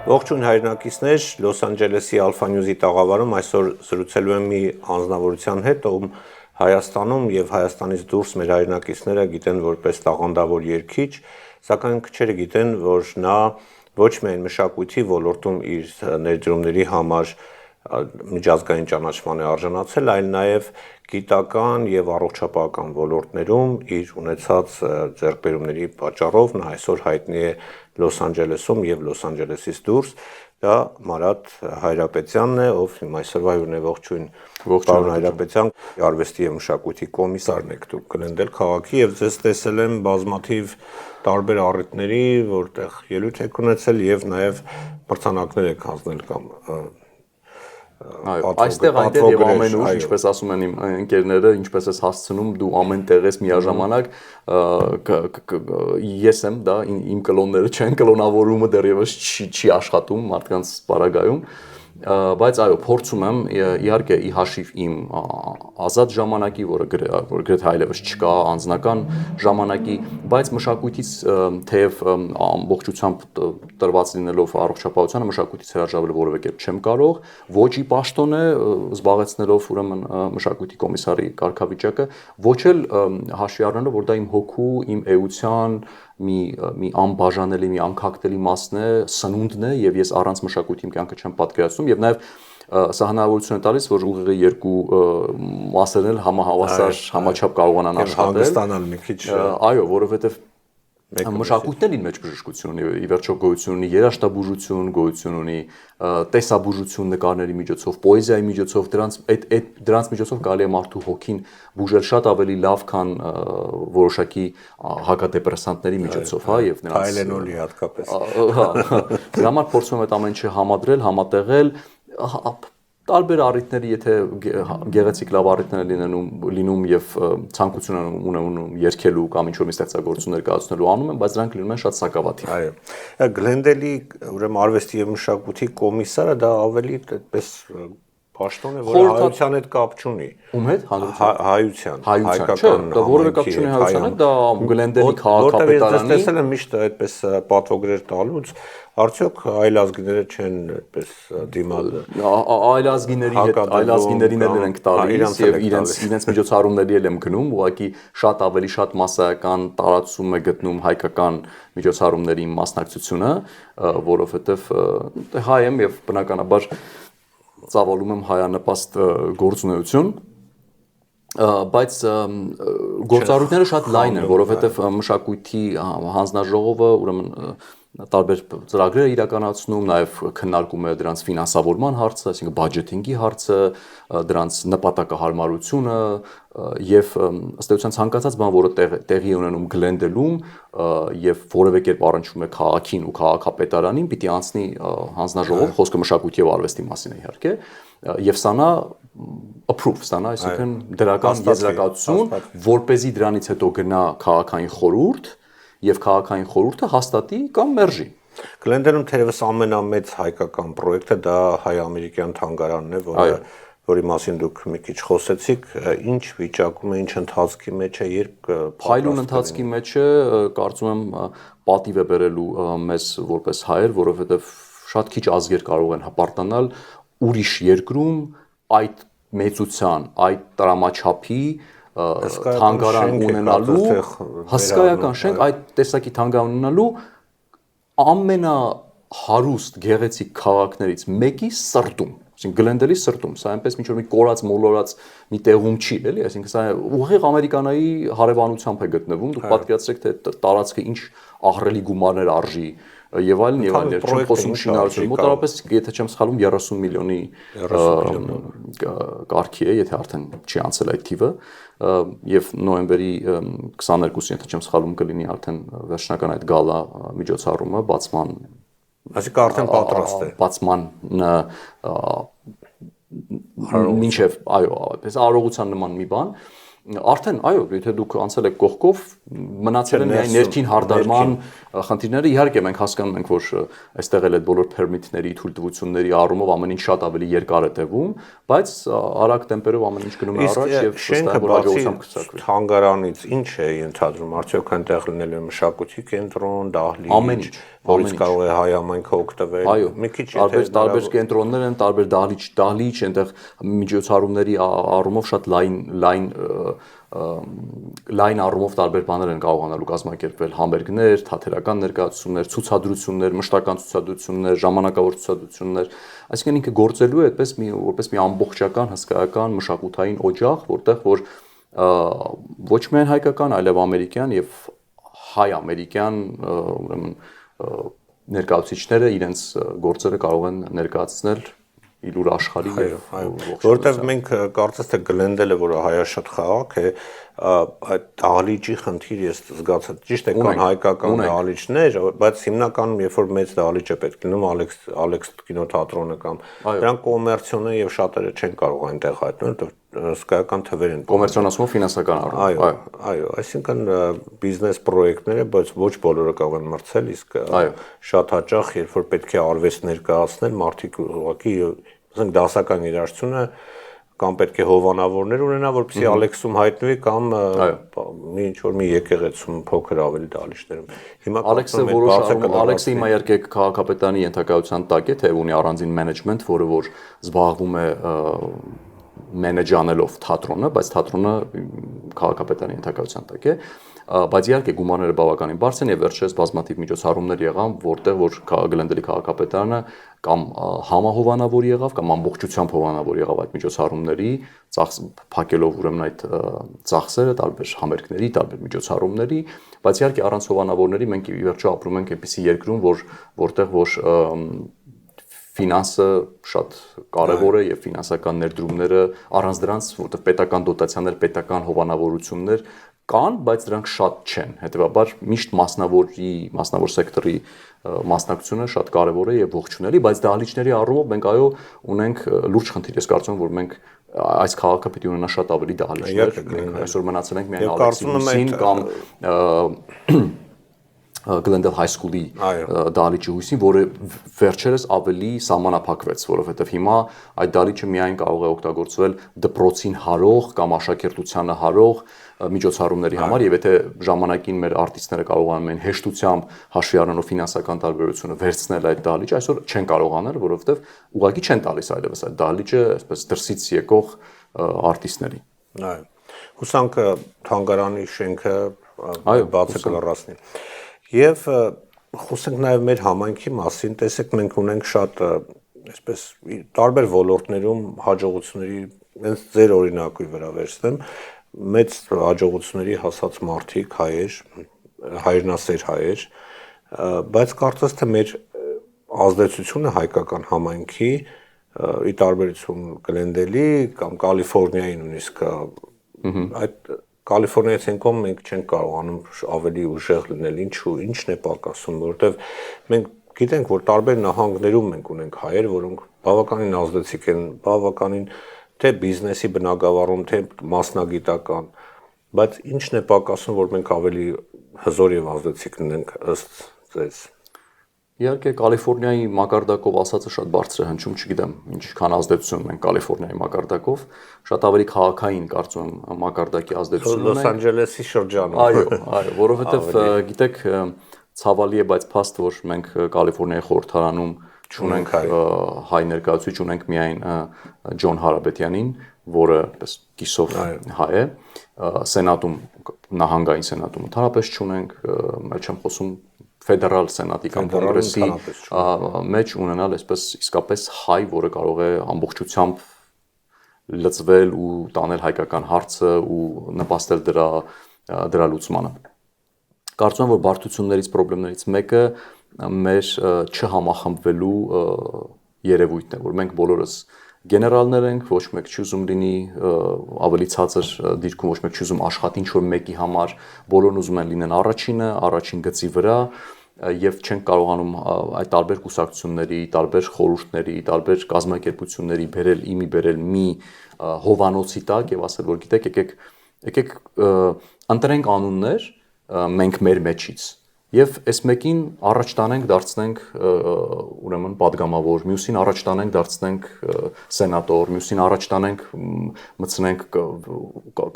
Ողջույն հայրենակիցներ, Լոս Անջելեսի Alpha News-ի տաղավարում այսօր զրուցելու եմ մի անձնավորության հետ, ում Հայաստանում եւ Հայաստանից դուրս մեր հայրենակիցները գիտեն որպես տաղանդավոր երգիչ, սակայն քչերը գիտեն, որ նա ոչ միայն մշակույթի ոլորտում իր ներդրումների համար միջազգային ճանաչման է արժանացել, այլ նաև գիտական եւ առողջապահական ոլորտներում իր ունեցած ձեռքբերումների պատճառով նա այսօր հայտնի է Լոս Անջելեսում եւ Լոս Անջելեսից դուրս, դա Մարատ Հայրապետյանն է, ով իմ այսօրվա հյուրն է, ողջույն պարոն Հայրապետյան, արվեստի եւ մշակույթի կոմիսարն եք դուք Գլենդել քաղաքի եւ ձեզ տեսել եմ բազմաթիվ տարբեր առիթների, որտեղ ելույթ եք ունեցել եւ նաև մրցանակներ եք հանձնել կամ այստեղ այնտեղ եւ ամենուր, ինչպես ասում են իմ ընկերները, ինչպես ես հասցնում, դու ամեն տեղ ես միաժամանակ, ես եմ դա, իմ կլոնները չեն, կլոնավորումը դեռևս չի աշխատում մարդկանց պարագայում, բայց այո, փորձում եմ իհարկե ի հաշիվ իմ ազատ ժամանակի, որը գրեթե այլևս չկա, անձնական ժամանակի, բայց մշակույթից թեև ամբողջությամբ տրված լինելով առողջապահությանը մշակույթից հրաժարվել որևէ կերպ չեմ կարող, ոչ ի պաշտոն է զբաղեցնելով ուրեմն մշակույթի կոմիսարի կարգավիճակը, ոչ էլ հաշվի առնելով, որ դա իմ հոգու, իմ էության մի անբաժանելի, մի անքակտելի մասն է, սնունդն է եւ ես առանց մշակույթի իմ կյանքը չեմ պատկերացնում եւ նաեւ սա հնարավորություն է տալիս, որ ուղիղ երկու մասերն էլ համահավասար, համաչափ կարողանան աշխատել, հանգստանալ մի քիչ, այո, որովհետեւ մշակույթն իր մեջ բժշկություն ունի, ի վերջո գոյություն ունի երաժշտաբուժություն, գոյություն ունի տեսաբուժություն նկարների միջոցով, պոեզիայի միջոցով, դրանց միջոցով կարելի է մարդու հոգին բուժել շատ ավելի լավ, քան որոշակի հակադեպրեսանտների միջոցով, հա, եւ նրանց Թայլենոլի հատկապես։ Դրա համար փորձում եմ այդ ամեն ինչը համադրել, համատեղել, տարբեր առիթների, եթե գեղեցիկ լավ առիթներ լինում եւ ցանկություն ունեմ երգելու կամ ինչ-որ մի ստեղծագործություններ կայացնելու անում եմ, բայց դրանք լինում են շատ սակավաթիվ։ Այո։ Գլենդելի ուրեմն արվեստի եւ մշակույթի կոմիսարը դա ավելի այդպես պաշտոն է, որ հայության հետ կապ չունի։ Ում հետ? Հայության, հայկական, դա որևէ կապ չունի հայության հետ, դա Գլենդելի քաղաքապետարանի։ Որտեղ ես տեսել եմ միշտ այդպես պատվոգրեր տալուց, արդյոք այլազգիները չեն այդպես դիմալ այլազգիներին էլ ենք տալիս եւ իրենց միջոցառումների էլ եմ գնում, ուղղակի շատ ավելի շատ մասսայական տարածում է գտնում հայկական միջոցառումների մասնակցությունը, որովհետեւ հայ եմ եւ բնականաբար ծավալում եմ հայանպաստ գործունեություն, բայց գործառույթները շատ լայն են, որովհետև մշակույթի հանձնաժողովը ուրեմն տարբեր ծրագրեր է իրականացնում, նաև քննարկում է դրանց ֆինանսավորման հարցը, այսինքն բաջեթինգի հարցը, դրանց նպատակահարմարությունը եւ ըստ էության ցանկացած բան, որը տեղի ունենում Գլենդելում եւ որևէ կերպ առնչվում է քաղաքին ու քաղաքապետարանին, պիտի անցնի հանձնաժողով, խոսքը մշակույթի եւ արվեստի մասին է իհարկե, եւ ստանա approve, ստանա, այսինքն դրական եզրակացություն, որպեսզի դրանից հետո գնա քաղաքային խորհուրդ եւ քաղաքային խորհուրդը հաստատի կամ մերժի։ Գլենդելում թերևս ամենամեծ հայկական պրոյեկտը դա հայ-ամերիկյան թանգարանն է, որի մասին դուք մի քիչ խոսեցիք, ինչ վիճակում է, ինչ ընթացքի մեջ է, երբ փայլուն ընթացքի մեջ է, կարծում եմ պատիվ է բերելու մեզ որպես հայեր, որովհետեւ շատ քիչ ազգեր կարող են հպարտանալ ուրիշ երկրում այդ մեծության, այդ տրամաչափի թանգարան ունենալու, հսկայական շենք, այդ տեսակի թանգարան ունենալու ամենահարուստ գեղեցիկ քաղաքներից մեկի սրտում, այսինքն Գլենդելի սրտում, սա այնպես ինչ-որ մի կորած մոլորած մի տեղում չի, էլի, այսինքն սա ուղիղ ամերիկանայի հարևանությամբ է գտնվում, դուք պատկերացրեք, թե տարածքը ինչ ահռելի գումարներ արժի եւ այլն, չեմ խոսում շինարարություն, մոտավորապես, եթե չեմ սխալվում, 30 միլիոնի կարգի է, եթե արդեն չի անցել այդ թիվը, եւ նոյեմբերի 22-ին, եթե չեմ սխալվում, կլինի արդեն վերջնական այդ գալա միջոցառումը, բացման, այսինքն արդեն պատրաստ է։ Բացմանը մինչեւ, այո, այդպես արարողության նման մի բան, Արդեն, այո, եթե դուք անցել եք կողքով, մնացել են միայն ներքին հարդարման խնդիրները։ Իհարկե մենք հասկանում ենք, որ այստեղ էլ այդ բոլոր permit-ների, թույլտվությունների առումով ամեն ինչ շատ ավելի երկար է տևում, բայց արագ տեմպերով ամեն ինչ գնում է առաջ եւ վստահ որ հաջողությամբ կցակվի։ Թանգարանից ինչ է ենթադրում, արդյոք այնտեղ լինելու է մշակույթի կենտրոն, դահլիճ, որից կարող է հայ համայնքը օգտվել։ Մի քիչ տարբեր կենտրոններ են, տարբեր դահլիճ, այնտեղ միջոցառումների առումով շատ լայն առումով տարբեր բաներ են կարողանալու կազմակերպվել, համերգներ, թատերական ներկայացումներ, ցուցադրություններ, մշտական ցուցադրություններ, ժամանակավոր ցուցադրություններ, այսինքն ինքը գործելու է որպես մի ամբողջական հսկայական մշակութային օջախ, որտեղ որ ոչ միայն հայկական, այլև ամերիկյան եւ հայ-ամերիկյան ուրեմն ներկայացուցիչները իրենց գործերը կարող են ներկայացնել իր աշխարհի եւ որտեղ մենք կարծես թե Գլենդելը, որը հայաշատ քաղաք է, այդ դահլիճի խնդիր ես զգացա, ճիշտ է կան հայկական դահլիճներ, բայց հիմնականում երբ որ մեծ դահլիճ է պետք լինում, Ալեքս կինոթատրոնը կամ դրանք կոմերցիոն են եւ շատերը չեն կարող այնտեղ հայտնել, հսկայական թվեր են կոմերցիոն ասում ֆինանսական առումով, այո, այսինքն բիզնես պրոյեկտներ է, բայց ոչ բոլորը կարող են մրցել, իսկ շատ հաճախ երբ որ պետք է արվեստ ներկայացնել, մարդիկ ուղղակի ասենք դասական երաժշտությունը կամ պետք է հովանավորներ ունենա, որպեսզի Ալեքսում հայտնվի կամ մի ինչ որ մի եկեղեցում փոքր ավելի դահլիճներում։ Հիմա Ալեքսը հիմա երկեք քաղաքապետարանի ենթակայության տակ է, թե ունի առանձին մենեջմենտ, որը որ զբաղվում է մենեջ անելով թատրոնը, բայց թատրոնը քաղաքապետարանի ենթակայության տակ է, բայց իհարկե գումարները բավականին բարձր են եւ վերջերս բազմաթիվ միջոցառումներ եղան, որտեղ որ Գլենդելի քաղաքապետարանը կամ համահովանավոր եղավ կամ ամբողջությամբ հովանավոր եղավ այդ միջոցառումների, փակելով ուրեմն այդ ծախսերը տարբեր համերգների, տարբեր միջոցառումների, բայց իհարկե առանց հովանավորների մենք ի վերջո ապրում ենք այնպիսի երկրում, որտեղ որ ֆինանսը շատ կարևոր է եւ ֆինանսական ներդրումները առանց դրանց, որտեղ պետական դոտացիաներ, պետական հովանավորություններ կան, բայց դրանք շատ չեն։ Հետեւաբար միշտ մասնավոր սեկտորի մասնակցությունը շատ կարևոր է եւ ողջունելի, բայց դահլիճների առումով մենք այո ունենք լուրջ խնդիր, ես կարծում եմ, որ մենք այս քաղաքը պետք է ունենա շատ ավելի դահլիճներ, մենք այսօր մնացել ենք միայն Ալեքսին կամ Glendale High School-ի դահլիճի հույսին, որը վերջերս ավելի սահմանափակվեց, որովհետև հիմա այդ դահլիճը միայն կարող է օգտագործվել դպրոցին հարող կամ աշակերտությանը հարող միջոցառումների համար, եւ եթե ժամանակին մեր արտիստները կարողանում են հեշտությամբ հաշվի առնելով ֆինանսական տարբերությունը վերցնել այդ դահլիճը, այսօր չեն կարողանել, որովհետև ուղղակի չեն տալիս այլևս այդ դահլիճը, այսպես դրսից եկող արտիստներին։ Այո։ Հուսանք թանգարանի շենքը բացը կլռացնի։ Եվ խոսենք նաև մեր համայնքի մասին, տեսեք մենք ունենք շատ այսպես տարբեր ոլորտներում հաջողությունների, հենց ձեր օրինակի վրա վերցնեմ, մեծ հաջողությունների հասած մարդիկ, հայեր, հայրենասեր հայեր, բայց կարծես թե մեր ազդեցությունը հայկական համայնքի ի տարբերություն Գլենդելի կամ Կալիֆոռնիայի նույնիսկ այդ Կալիֆոռնիայից եկող մենք չենք կարողանում ավելի ուժեղ լինել, ինչն է պակասում, որովհետև մենք գիտենք, որ տարբեր նահանգներում մենք ունենք հայեր, որոնք բավականին ազդեցիկ են, բավականին թե բիզնեսի բնագավառում, թե մասնագիտական, բայց ինչն է պակասում, որ մենք ավելի հզոր եւ ազդեցիկ լինենք ըստ ձեզ։ Իհարկե Կալիֆոռնիայի մակարդակով ասածը շատ բարձր է հնչում, չգիտեմ, ինչքան ազդեցություն ունենք Կալիֆոռնիայի մակարդակով, շատ ավելի քաղաքային կարծում եմ մակարդակի ազդեցություն ունենք։ Լոս Անջելեսի շրջանում։ Այո, որովհետև գիտեք, ցավալի է, բայց փաստ որ մենք Կալիֆոռնիայի խորհրդարանում չունենք հայ ներկայացուցիչ, ունենք միայն Ջոն Հարաբետյանին, որը պես կիսով հայ է, սենատում, նահանգային սենատում ընդհանրապես չունենք, այլ չեմ խոսում ֆեդերալ սենատի կամ կոնգրեսի մեջ ունենալ այսպես իսկապես հայ, որը կարող է ամբողջությամբ լծվել ու տանել հայկական հարցը ու նպաստել դրա լուծմանը։ Կարծում եմ, որ բարդություններից, խնդիրներից մեկը մեր չհամախմբվելու երևույթն է, որ մենք բոլորս գեներալներ ենք, ոչ մեկ չի ուզում լինի ավելի ցածր դիրքում, ոչ մեկ չի ուզում աշխատի ինչ-որ մեկի համար, բոլորն ուզում են լինեն առաջինը, առաջին գծի վրա եւ չենք կարողանում այդ տարբեր կուսակցությունների, տարբեր խորհուրդների, տարբեր կազմակերպությունների բերել մի հովանոցի տակ եւ ասել, որ գիտեք, եկեք եկեք ընտրենք անուններ մենք մեր մեջից եւ այս մեկին առաջ տանենք դարձնենք ուրեմն падգամավոր, մյուսին առաջ տանենք դարձնենք սենատոր, մյուսին առաջ տանենք մտցնենք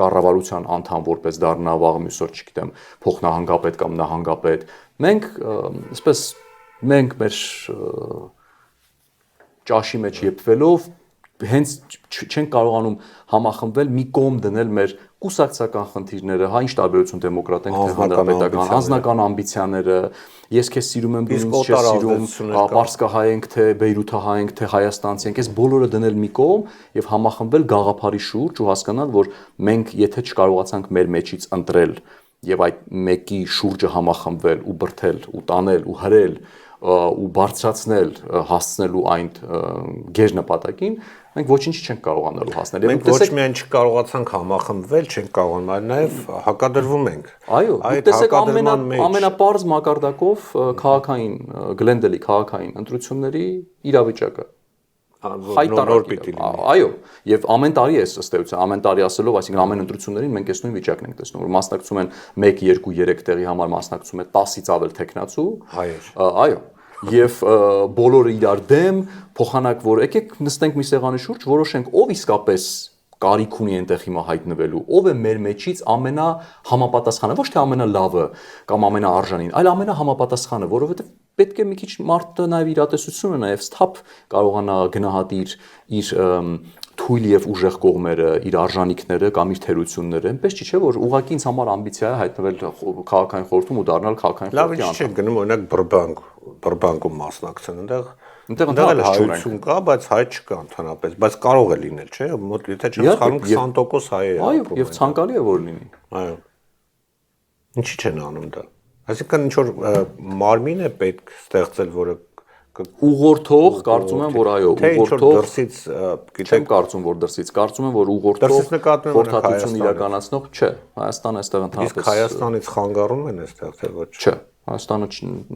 կառավարության անդամ որպես դառնա վաղ մյուսօր, չգիտեմ, փոխնահանգապետ կամ նահանգապետ։ Մենք մեր ճաշի մեջ եփվելով հենց չենք կարողանում համախմբվել մի կողմ դնել մեր կուսակցական խնդիրները, հա ինչ տարբերություն դեմոկրատ ենք թե հանրապետական, անձնական ամբիցիաները, ես քեզ սիրում եմ, դու ինձ չես սիրում, պարսկահայ ենք թե բեյրութահայ ենք թե հայաստանցի ենք, այս բոլորը դնել մի կողմ եւ համախմբվել գաղափարի շուրջ ու հասկանալ, որ մենք եթե չկարողացանք մեր մեջից ընտրել եւ այդ մեկի շուրջը համախմբվել ու բրթել ու տանել ու հրել ու բարձրացնել հասցնելու այն գեր նպատակին, մենք ոչինչ չենք կարողանալու հասնել։ Մենք ոչ միայն չկարողացանք համախմբվել, չենք կարողանում, այլ նաև հակադրվում ենք։ Այո, տեսեք ամենապարզ մակարդակով քաղաքային գլենդելի քաղաքային ընտրությունների իրավիճակը նոր պիտի լինի։ Այո, եւ ամեն տարի է ըստ էության, ամեն տարի ասելով, այսինքն ամեն ընտրություններին մենք այս նույն վիճակն ենք տեսնում, որ մասնակցում են 1, 2, 3 տեղի համար մասնակցում է 10-ից ավել տեխնացու։ Այո։ Եվ բոլորը իրար դեմ, փոխանակ որ եկեք նստենք մի սեղանի շուրջ, որոշենք ով իսկապես կարիք ունի այնտեղ հիմա հայտնվելու, ով է մեր մեջից ամենահամապատասխանը, ոչ թե ամենալավը կամ ամենաարժանին, այլ ամենահամապատասխանը, որովհետև պետք է մի քիչ մարդը նաև իրատեսությունը նաև սթափ կարողանա գնահատի իր թույլ եւ ուժեղ կողմերը, իր արժանինքները կամ իր թերությունները, այնպես չի չէ որ ուղղակի ինձ համար ամբիցիա է հայտնվել քաղաքային խորհրդում ու դառնալ քաղաքային խորհրդի անդամ։ Լավ, ինչ գնում օրինակ Բրբանկում մասնակցեն, այնտեղ հայություն կա, բայց հայ չկա ընդհանրապես, բայց կարող է լինել, չէ՞, մոտ եթե չեմ սխալվում 20% հայ է։ Այո, եւ ցանկալի է որ լինի։ Այո։ Ինչի՞ չեն անում դա։ Այսինքն ինչ որ մարմին է պետք ստեղծել, որը ուղղորդող, կարծում եմ որ այո, ուղղորդող դրսից, գիտեմ, կարծում որ դրսից, կարծում եմ որ ուղղորդող խորհրդատվություն իրականացնող չէ, Հայաստանը այստեղ ընդհանրապես։ Իսկ Հայաստանից խանգարում են այստեղ թե ոչ։ Չէ, Հայաստանը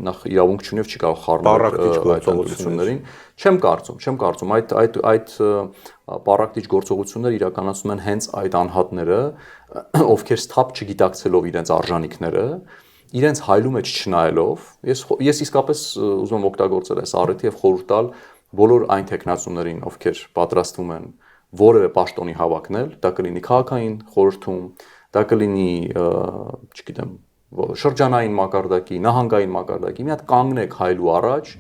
նախ իրավունք չունի եւ չի կարող խառնել այդ գործողություններին։ Չեմ կարծում, այդ պարակտիչ գործողությունները իրականացում են հենց այդ անհատները, ովքեր սթափ չգիտակցելով իրենց արժանինքները, իրենց հայլու մեջ չնայելով, ես իսկապես ուզում եմ օգտագործել այս առիթը եւ խորհուրդ տալ բոլոր այն տեխնացուներին, ովքեր պատրաստվում են որևէ պաշտոնի հավակնել, դա կլինի քաղաքային խորհրդում, դա կլինի, չգիտեմ, շրջանային մակարդակի, նահանգային մակարդակի, մի հատ կանգնեք հայլու առաջ,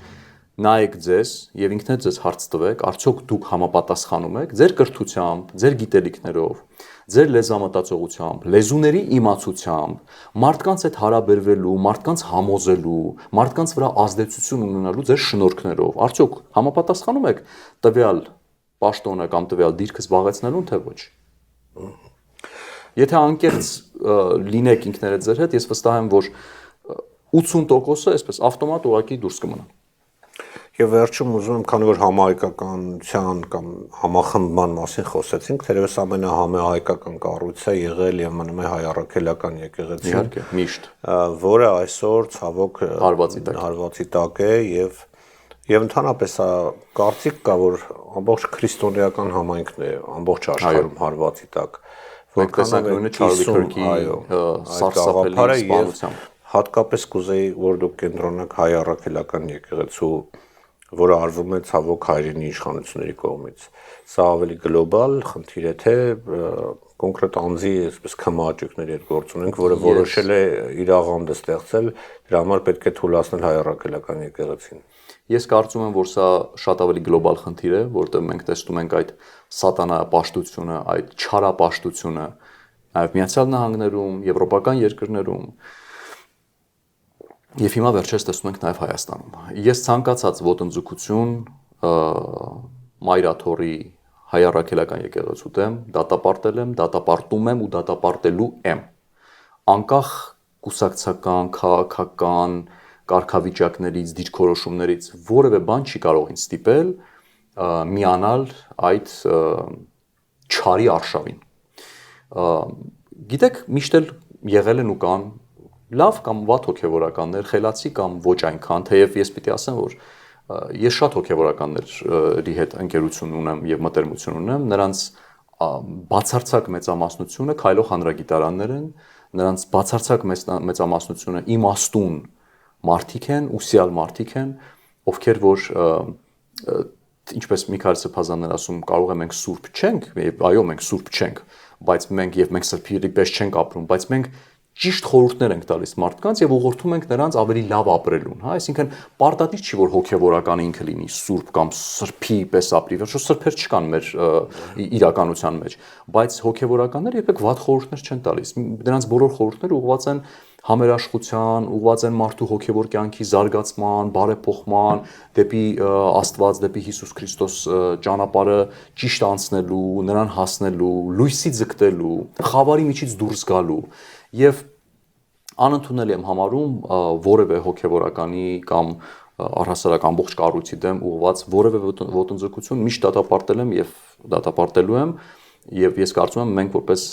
նայեք ձեզ եւ ինքնդ ձեզ հարց տվեք, արդյոք դուք համապատասխանում եք ձեր կրթությամբ, ձեր գիտելիքներով, ձեր լեզվամտածողությամբ, լեզուների իմացությամբ, մարդկանց հետ հարաբերվելու, մարդկանց համոզելու, մարդկանց վրա ազդեցություն ունենալու ձեր շնորհքներով, արդյոք համապատասխանում եք տվյալ պաշտոնը կամ տվյալ դիրքը զբաղեցնելուն թե ոչ։ Եթե անկեղծ լինեք ինքներդ ձեր հետ, ես վստահ եմ, որ 80%-ը այսպես ավտոմատ ուղղակի դուրս կմնան։ Եվ վերջում ուզում եմ, քանի որ համահայկականության կամ համախմբման մասին խոսեցինք, թերևս ամենահամահայկական կառույցը եղել եւ մնում է հայ առաքելական եկեղեցին։ Իհարկե, միշտ, որը այսօր ցավոք հարվածի տակ է եւ ընդհանրապես կարծիք կա, որ ամբողջ քրիստոնեական համայնքն է ամբողջ աշխարհում հարվածի տակ։ Մենք տեսանք նույնը Չարլի Քրքի սարսափելի սպանությամբ։ Հատկապես կուզեի, որ դուք կենտրոնանաք հայ առաքելական եկեղեցու, որը արվում է ցավոք հայրենի իշխանությունների կողմից։ Սա ավելի գլոբալ խնդիր է, թե կոնկրետ անձի այսպես քմահաճույքների հետ գործ ունենք, որը որոշել է իր աղանդը ստեղծել, դրա համար պետք է թույլատնել հայ առաքելական եկեղեցին։ Ես կարծում եմ, որ սա շատ ավելի գլոբալ խնդիր է, որտեղ մենք տեսնում ենք այդ սատանապաշտությունը, այդ չարապաշտությունը, նաև Միացյալ Նահանգներում, եվրոպական երկրներում, եւ հիմա վերջերս տեսնում ենք նաև Հայաստանում։ Ես ցանկացած ոտնձգություն Մայրաթորի հայ առաքելական եկեղեցու դեմ դատապարտել եմ, դատապարտում եմ ու դատապարտելու եմ։ Անկախ կուսակցական, քաղաքական կարգավիճակներից, դիրքորոշումներից որևէ բան չի կարող ինձ ստիպել միանալ այդ չարի արշավին։ Գիտեք, միշտ էլ եղել են ու կան լավ կամ վատ հոգևորականներ, խելացի կամ ոչ այնքան, թեև ես պիտի ասեմ, որ ես շատ հոգևորականների հետ ընկերություն ունեմ եւ մտերմություն ունեմ, նրանց բացարձակ մեծամասնությունը քայլող հանրագիտարաններ են, նրանց բացարձակ մեծամասնությունը իմաստուն մարդիկ են, ուսյալ մարդիկ են, ովքեր որ ինչպես Միքայել Սրբազանն ասում, կարող է մենք սուրբ չենք, այո, մենք սուրբ չենք, բայց մենք սրբերի պես չենք ապրում, բայց մենք ճիշտ խորհուրդներ ենք տալիս մարդկանց եւ ուղղորդում ենք նրանց ավելի լավ ապրելուն, հա, այսինքն պարտադիր չի որ հոգեվորականը ինքը լինի սուրբ կամ սրբի պես ապրի, ոչ սրբեր չկան մեր իրականության մեջ, բայց հոգեվորականները երբեք վատ խորհուրդներ չեն տալիս, դրանց բոլոր խորհուրդները ուղղված են համերաշխության, ուղղված են մարդու հոգևոր կյանքի զարգացման, բարեփոխման, դեպի Աստված, դեպի Հիսուս Քրիստոս ճանապարհը ճիշտ անցնելու, նրան հասնելու, լույսի ձգտելու, խավարի միջից դուրս գալու եւ անընդունելի եմ համարում որևէ հոգևորականի կամ առհասարակ ամբողջ կառույցի դեմ ուղղված որևէ ոտնձգություն միշտ դատապարտել եմ եւ դատապարտելու եմ Եվ ես կարծում եմ մենք որպես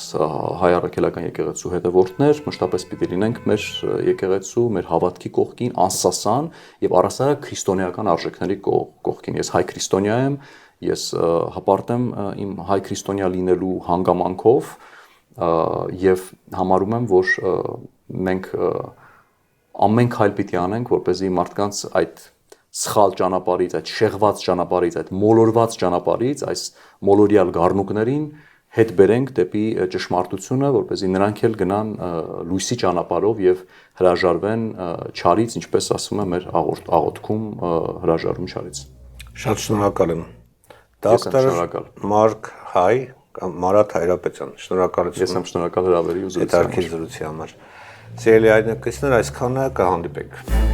հայ առաքելական եկեղեցու հետևորդներ մշտապես պիտի լինենք մեր եկեղեցու, մեր հավատքի կողքին, անսասան եւ առհասարակ քրիստոնեական արժեքների կողքին։ Ես հայ քրիստոնյա եմ, ես հպարտ եմ իմ հայ քրիստոնյա լինելու հանգամանքով եւ համարում եմ, որ մենք ամեն քայլ պիտի անենք, որպեսզի մարդկանց այդ սխալ ճանապարհից, այդ շեղված ճանապարհից, այդ մոլորված ճանապարհից, այս մոլորյալ գառնուկներին հետ բերենք դեպի ճշմարտությունը, որպեսզի նրանք էլ գնան լույսի ճանապարհով եւ հրաժարվեն չարից, ինչպես ասում է մեր աղոթքում հրաժարում չարից։ Շատ շնորհակալ եմ։ Դոկտոր Մարկ Հայ կամ Մարատ Հայրապետյան, շնորհակալություն։ Ես եմ շնորհակալ հրավերի ու զրույցի համար։ Սիրելի այրենակիցներ, այսքանը կհանդիպենք։